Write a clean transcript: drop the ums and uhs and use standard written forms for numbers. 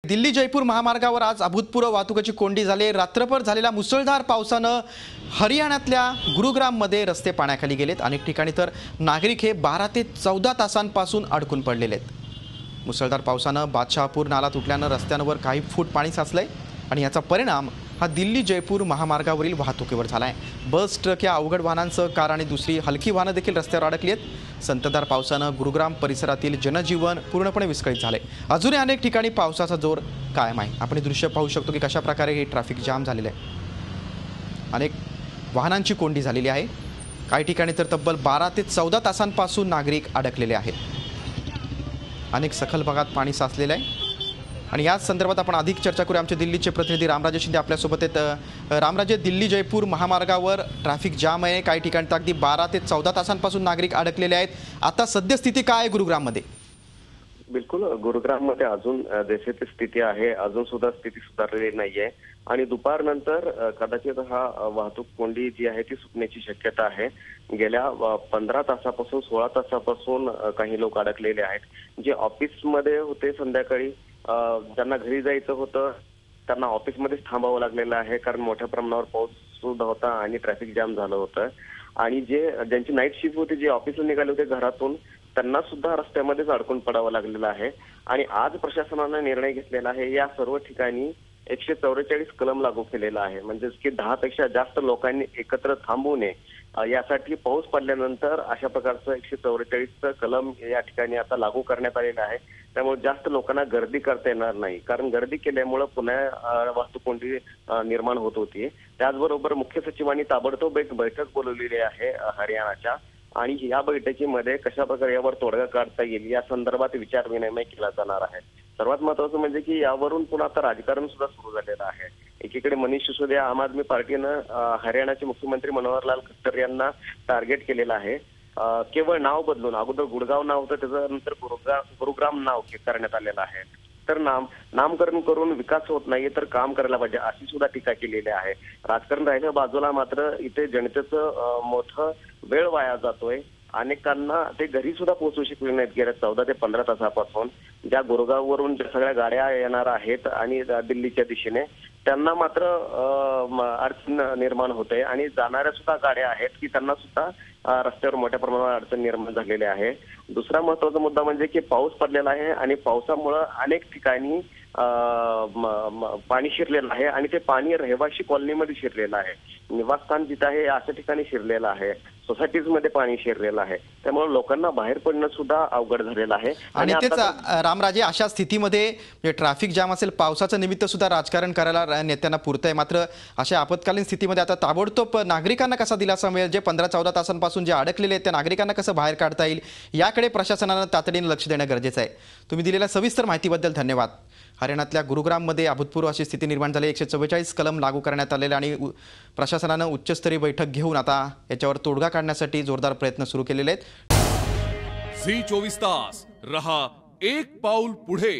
दिल्ली जयपूर महामार्गावर आज अभूतपूर्व वाहतुकीची कोंडी झाली। रात्रभर झालेल्या मुसळधार पावसानं हरियाणातल्या गुरुग्राममध्ये रस्ते पाण्याखाली गेलेत। अनेक ठिकाणी तर नागरिक हे 12 ते 14 तासांपासून अडकून पडलेले आहेत। मुसळधार पावसानं बादशाहपूर नाला तुटल्यानं रस्त्यांवर काही फूट पाणी साचलंय आणि याचा परिणाम हा दिल्ली जयपूर महामार्गावरील वाहतुकीवर झालाय। बस, ट्रक या अवघड वाहनांसह कार आणि दुसरी हलकी वाहनं देखील रस्त्यावर अडकली आहेत। संततधार पावसानं गुरुग्राम परिसरातील जनजीवन पूर्णपणे विस्कळीत झाले। अजूनही अनेक ठिकाणी पावसाचा जोर कायम आहे। आपण हे दृश्य पाहू शकतो की कशा प्रकारे हे ट्रॅफिक जाम झालेले आहे। अनेक वाहनांची कोंडी झालेली आहे। काही ठिकाणी तर तब्बल 12 ते 14 तासांपासून नागरिक अडकलेले आहेत। अनेक सखल भागात पाणी साचलेले आहे आणि याच संदर्भात आपण अधिक चर्चा करू। आमचे दिल्लीचे प्रतिनिधी रामराजे शिंदे आपल्यासोबत आहेत। रामराजे, दिल्ली जयपूर महामार्गावर ट्रॅफिक जाम आहे। काही ठिकाणी तर अगदी 12 ते 14 तासांपासून नागरिक अडकलेले आहेत। आता सद्यस्थिती काय आहे गुरुग्राममध्ये? बिलकुल, गुरुग्राममध्ये अजून जैसे स्थिती आहे, अजून सुद्धा स्थिती सुधारलेली नाहीये आणि दुपारनंतर कदाचित हा वाहतूक कोंडी जी आहे ती सुटण्याची शक्यता आहे। गेल्या 15 तासापासून 16 तासापासून काही लोक अडकलेले आहेत। जे ऑफिसमध्ये होते संध्याकाळी, ज्यांना घरी जायचं होतं त्यांना ऑफिसमध्येच थांबावं लागलेलं आहे, कारण मोठ्या प्रमाणावर पाऊस सुद्धा होता आणि ट्रॅफिक जाम झालं होतं। आणि ज्यांची नाईट शिफ्ट होती, जे ऑफिसला निघाले होते घरातून, त्यांना सुद्धा रस्त्यामध्येच अडकून पडावं लागलेलं आहे। आणि आज प्रशासनाने निर्णय घेतलेला आहे, या सर्व ठिकाणी 144 कलम लागू केलेला आहे। म्हणजेच की 10 पेक्षा जास्त लोकांनी एकत्र थांबू नये यासाठी पाऊस पडल्यानंतर अशा प्रकारचं 144 कलम या ठिकाणी आता लागू करण्यात आलेलं आहे। त्यामुळे जास्त लोकांना गर्दी करता येणार नाही, कारण गर्दी केल्यामुळे पुन्हा वाहतूक कोंडी निर्माण होत होती। त्याचबरोबर मुख्य सचिवांनी ताबडतोब एक बैठक बोलवलेली आहे हरियाणाच्या, आणि या बैठकीमध्ये कशा प्रकारे यावर तोडगा काढता येईल या संदर्भात विचार विनिमय केला जाणार आहे। सर्वात महत्त्वाचं म्हणजे की यावरून पुन्हा आता राजकारण सुद्धा सुरू झालेलं आहे। एकीकडे मनीष सिसोदिया आम आदमी पार्टीनं हरियाणाचे मुख्यमंत्री मनोहरलाल खट्टर यांना टार्गेट केलेलं आहे। केवळ नाव बदलून, अगोदर गुडगाव नाव होतं, त्याच्यानंतर गुरुग्राम नाव करण्यात आलेलं आहे। तर नामकरण करून विकास होत नाही तर काम करायला पाहिजे अशी सुद्धा टीका केलेली आहे। राजकारण राहिलं बाजूला, मात्र इथे जनतेचं मोठं वेळ वाया जातोय। अनेकांना ते घरी सुद्धा पोहोचू शकले नाहीत गेल्या 14 ते 15 तासापासून। ज्या गुरगाववरून ज्या सगळ्या गाड्या येणार आहेत आणि दिल्लीच्या दिशेने, त्यांना मात्र अडचण निर्माण होते आणि जाणाऱ्या सुद्धा गाड्या आहेत की त्यांना सुद्धा रस्त्यावर मोठ्या प्रमाणावर अडचण निर्माण झालेली आहे। दुसरा महत्त्वाचा मुद्दा म्हणजे की पाऊस पडलेला आहे आणि पावसामुळे अनेक ठिकाणी पाणी शिरलेलं आहे आणि ते पाणी रहिवासी कॉलनीमध्ये शिरलेलं आहे। निवासस्थान जिथे आहे अशा ठिकाणी शिरलेलं आहे, सोसायटीज मध्ये पाणी शिरलेलं आहे। त्यामुळे लोकांना बाहेर पडणं सुद्धा अवघड झालेलं आहे। आणि तेच रामराजे, अशा स्थितीमध्ये ट्रॅफिक जाम असेल, पावसाचं निमित्त सुद्धा राजकारण करायला नेत्यांना पुरतंय, मात्र अशा आपत्कालीन स्थितीमध्ये आता ताबडतोब नागरिकांना कसा दिलासा मिळेल? जे 15-14 तासांपासून जे अडकलेले आहेत त्या नागरिकांना कसं बाहेर काढता येईल याकडे प्रशासनानं तातडीने लक्ष देणं गरजेचं आहे। तुम्ही दिलेल्या सविस्तर माहितीबद्दल धन्यवाद। हरियाणातल्या गुरुग्राममध्ये अभूतपूर्व अशी स्थिती निर्माण झाली। 144 कलम लागू करण्यात आलेले आणि प्रशासनानं उच्चस्तरीय बैठक घेऊन आता याच्यावर तोडगा काढण्यासाठी जोरदार प्रयत्न सुरू केलेले आहेत। झी 24 तास रहा एक पाऊल पुढे।